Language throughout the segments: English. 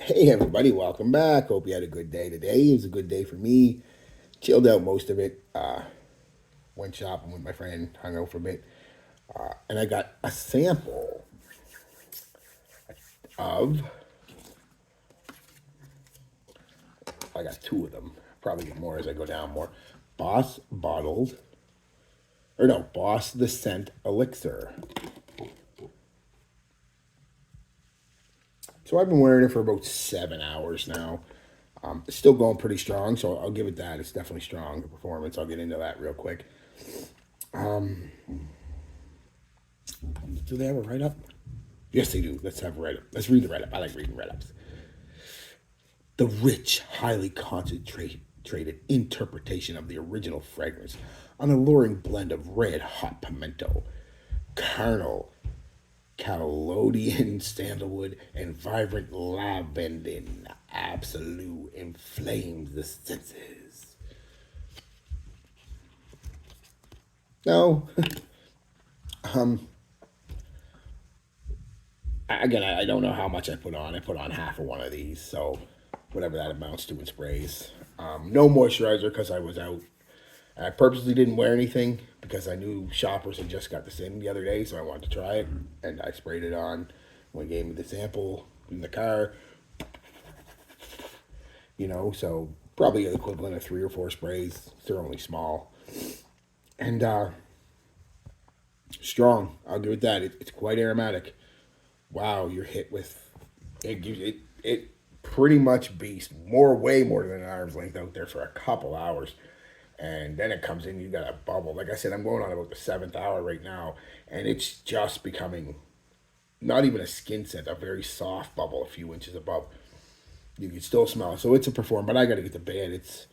Hey everybody, welcome back. Hope you had a good day today. It was a good day for me. Chilled out most of it. Went shopping with my friend, hung out for a bit, and I got a sample of. I got two of them. Probably get more as I go down more. Boss bottled, or no, Boss the Scent Elixir. So I've been wearing it for about 7 hours now. It's still going pretty strong, so I'll give it that. It's definitely strong, the performance. I'll get into that real quick. Do they have a write up? Yes, they do. Let's have a write up. Let's read the write up. I like reading write ups. The rich, highly concentrated interpretation of the original fragrance, an alluring blend of red hot pimento, carnal, collodion sandalwood, and vibrant lavendin, absolute inflames the senses. No, again, I don't know how much I put on. I put on half of one of these, so whatever that amounts to in sprays. No moisturizer because I was out. I purposely didn't wear anything because I knew shoppers had just got this in the other day, so I wanted to try it, and I sprayed it on. When he gave me the sample in the car, so probably the equivalent of 3 or 4 sprays. They're only small, and strong. I'll give it that. It's quite aromatic. Wow, you're hit with it. Gives it pretty much beast way more than an arm's length out there for a couple hours, and then it comes in. You got a bubble. Like I said, I'm going on about the 7th hour right now, and it's just becoming not even a skin scent, a very soft bubble, a few inches above. You can still smell it, so it's a perform. But I got to get to bed. It's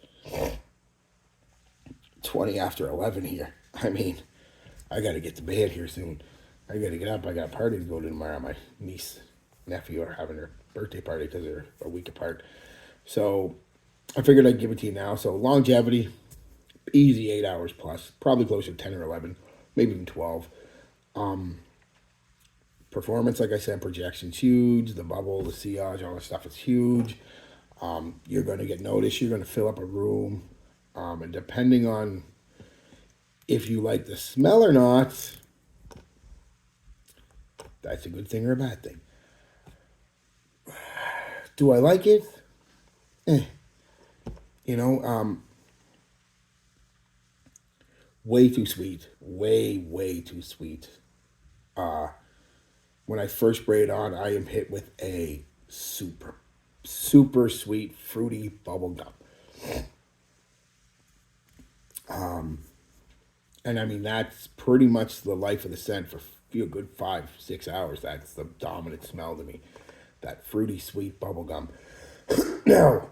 20 after 11 here. I mean, I got to get to bed here soon. I got to get up. I got a party to go to tomorrow. My niece, nephew are having their birthday party because they're a week apart. So I figured I'd give it to you now. So longevity, easy 8 hours plus, probably closer to 10 or 11, maybe even 12. Performance, like I said, projection's huge. The bubble, the sillage, all that stuff is huge. You're going to get noticed. You're going to fill up a room. And depending on if you like the smell or not, that's a good thing or a bad thing. Do I like it? Eh. You know, way too sweet. Way too sweet. When I first spray it on, I am hit with a super sweet, fruity bubble gum. And I mean, that's pretty much the life of the scent for a good 5, 6 hours. That's the dominant smell to me. That fruity, sweet bubble gum. Now,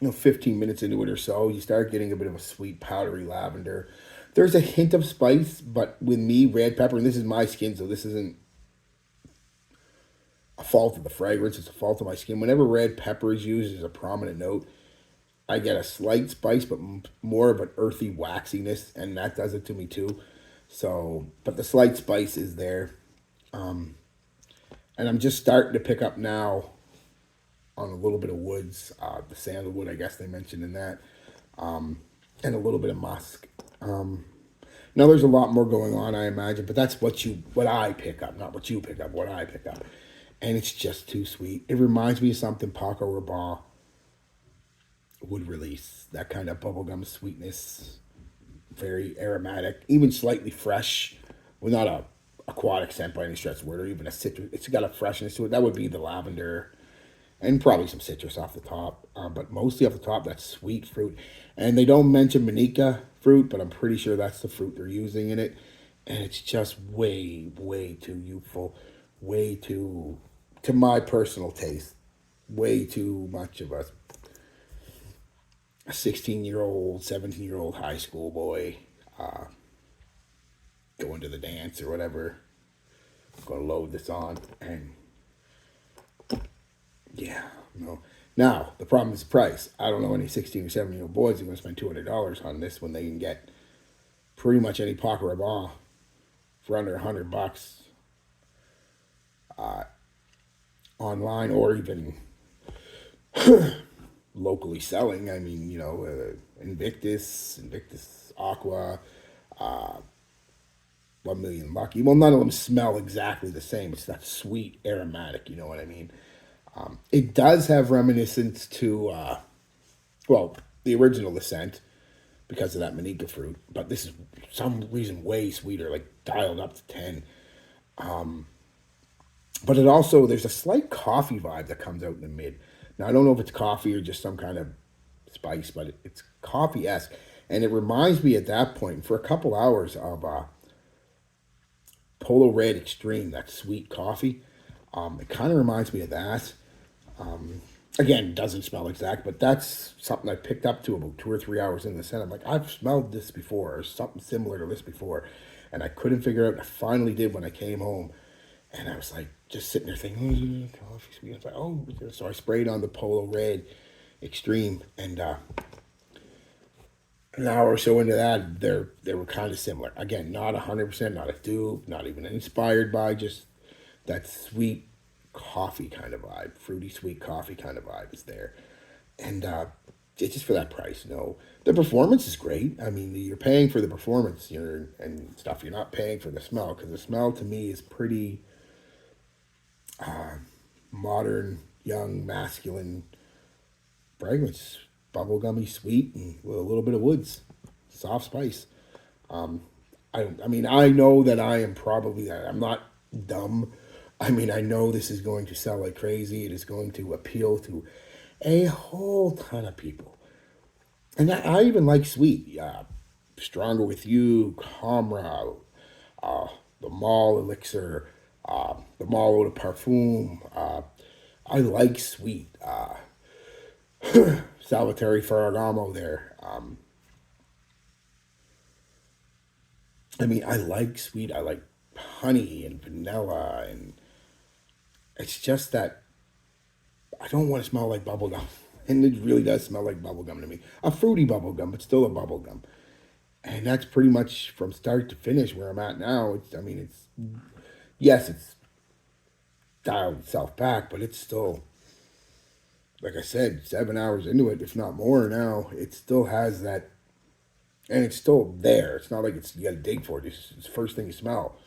15 minutes into it or so, you start getting a bit of a sweet, powdery lavender. There's a hint of spice, but with me, red pepper, and this is my skin, so this isn't a fault of the fragrance, it's a fault of my skin. Whenever red pepper is used as a prominent note, I get a slight spice, but more of an earthy waxiness, and that does it to me too. So, but the slight spice is there. And I'm just starting to pick up now on a little bit of woods, the sandalwood, I guess they mentioned in that, and a little bit of musk. Now there's a lot more going on, I imagine, but that's what I pick up, not what you pick up, what I pick up, and it's just too sweet. It reminds me of something Paco Rabanne would release, that kind of bubblegum sweetness, very aromatic, even slightly fresh, well, not a aquatic scent by any stretch of the word, or even a citrus. It's got a freshness to it. That would be the lavender and probably some citrus off the top, but mostly off the top, that sweet fruit. And they don't mention manica fruit, but I'm pretty sure that's the fruit they're using in it. And it's just way too youthful, way too, to my personal taste, way too much of a 16-year-old, 17-year-old high school boy going to the dance or whatever. I'm going to load this on and yeah, no. Now, the problem is the price. I don't know any 16 or 17-year-old boys who are going to spend $200 on this when they can get pretty much any Paco Rabanne for under $100. online or even locally selling. I mean, Invictus Aqua, 1 Million Lucky. Well, none of them smell exactly the same. It's that sweet aromatic, you know what I mean? It does have reminiscence to, well, the original Ascent because of that manica fruit, but this is some reason way sweeter, like dialed up to 10. But it also, there's a slight coffee vibe that comes out in the mid. Now, I don't know if it's coffee or just some kind of spice, but it's coffee esque. And it reminds me at that point, for a couple hours, of Polo Red Extreme, that sweet coffee. It kind of reminds me of that. Again, doesn't smell exact, but that's something I picked up to about 2 or 3 hours in the scent. I'm like, I've smelled this before, or something similar to this before, and I couldn't figure out. I finally did when I came home, and I was like, just sitting there thinking, oh, coffee sweet. I was like, oh, so I sprayed on the Polo Red Extreme, and an hour or so into that, they were kind of similar. Again, not 100%, not a dupe, not even inspired by, just that sweet coffee kind of vibe, fruity sweet coffee kind of vibe is there, and it's just for that price. No, the performance is great. I mean, you're paying for the performance, and stuff. You're not paying for the smell, because the smell to me is pretty modern, young, masculine fragrance, bubblegummy, sweet, and with a little bit of woods, soft spice. I mean, I know that I am probably, I'm not dumb. I mean, I know this is going to sell like crazy. It is going to appeal to a whole ton of people. And I even like sweet. Stronger with You, Comra, uh, the Mall Elixir, the Mall Eau de Parfum. I like sweet. Salvatore Ferragamo there. I mean, I like sweet. I like honey and vanilla, and it's just that I don't want to smell like bubblegum. And it really does smell like bubblegum to me. A fruity bubblegum, but still a bubblegum. And that's pretty much from start to finish where I'm at now. Yes, it's dialed itself back, but it's still, like I said, 7 hours into it, if not more now. It still has that, and it's still there. It's not like you got to dig for it. It's the first thing you smell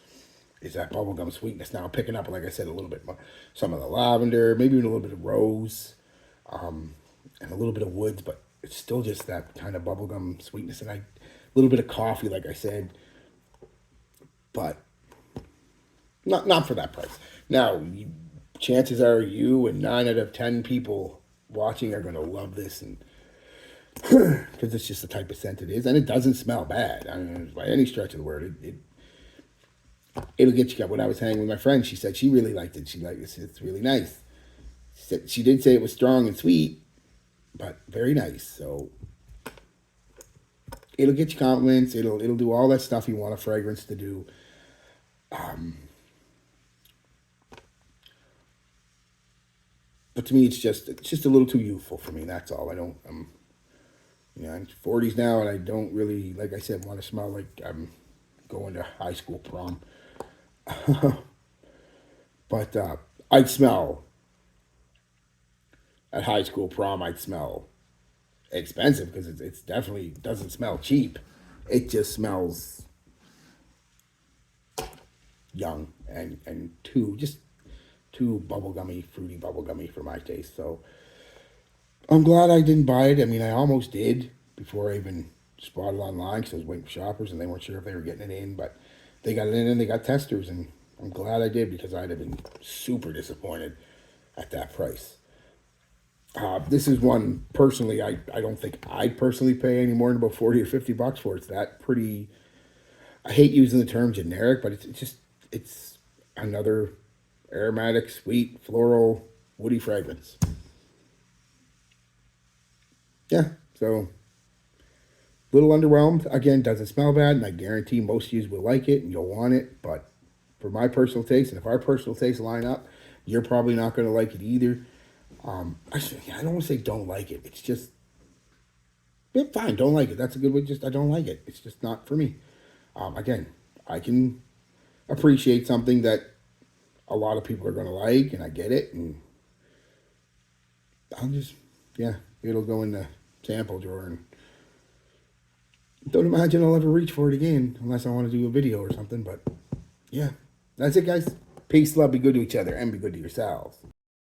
is that bubblegum sweetness. Now I'm picking up, like I said, a little bit more, some of the lavender, maybe even a little bit of rose, and a little bit of woods, but it's still just that kind of bubblegum sweetness, and a little bit of coffee, like I said, but not for that price. Now, chances are you and 9 out of 10 people watching are going to love this, and because it's just the type of scent it is, and it doesn't smell bad. I mean, by any stretch of the word, it'll get you. When I was hanging with my friend, she said she really liked it. She liked it. It's really nice. She did say it was strong and sweet, but very nice. So it'll get you compliments. It'll do all that stuff you want a fragrance to do. But to me, it's just a little too youthful for me. That's all. I'm 40s now, and I don't really, like I said, want to smell like I'm going to high school prom. But I'd smell at high school prom. I'd smell expensive because it's definitely doesn't smell cheap. It just smells young and too bubblegummy, fruity bubblegummy for my taste. So I'm glad I didn't buy it. I mean, I almost did before I even spotted online because I was waiting for shoppers and they weren't sure if they were getting it in, but they got it in and they got testers, and I'm glad I did because I'd have been super disappointed at that price. This is one personally I don't think I'd personally pay any more than about 40 or $50 for. It's that pretty. I hate using the term generic, but it's another aromatic, sweet, floral, woody fragrance. Yeah, so a little underwhelmed. Again, doesn't smell bad, and I guarantee most of you will like it and you'll want it. But for my personal taste, and if our personal tastes line up, you're probably not going to like it either. I don't want to say don't like it. It's just, yeah, fine, don't like it. That's a good way. Just I don't like it. It's just not for me. Again, I can appreciate something that a lot of people are going to like, and I get it. And I'll just, yeah, it'll go in the sample drawer. And don't imagine I'll ever reach for it again unless I want to do a video or something. But yeah, that's it, guys. Peace, love, be good to each other, and be good to yourselves.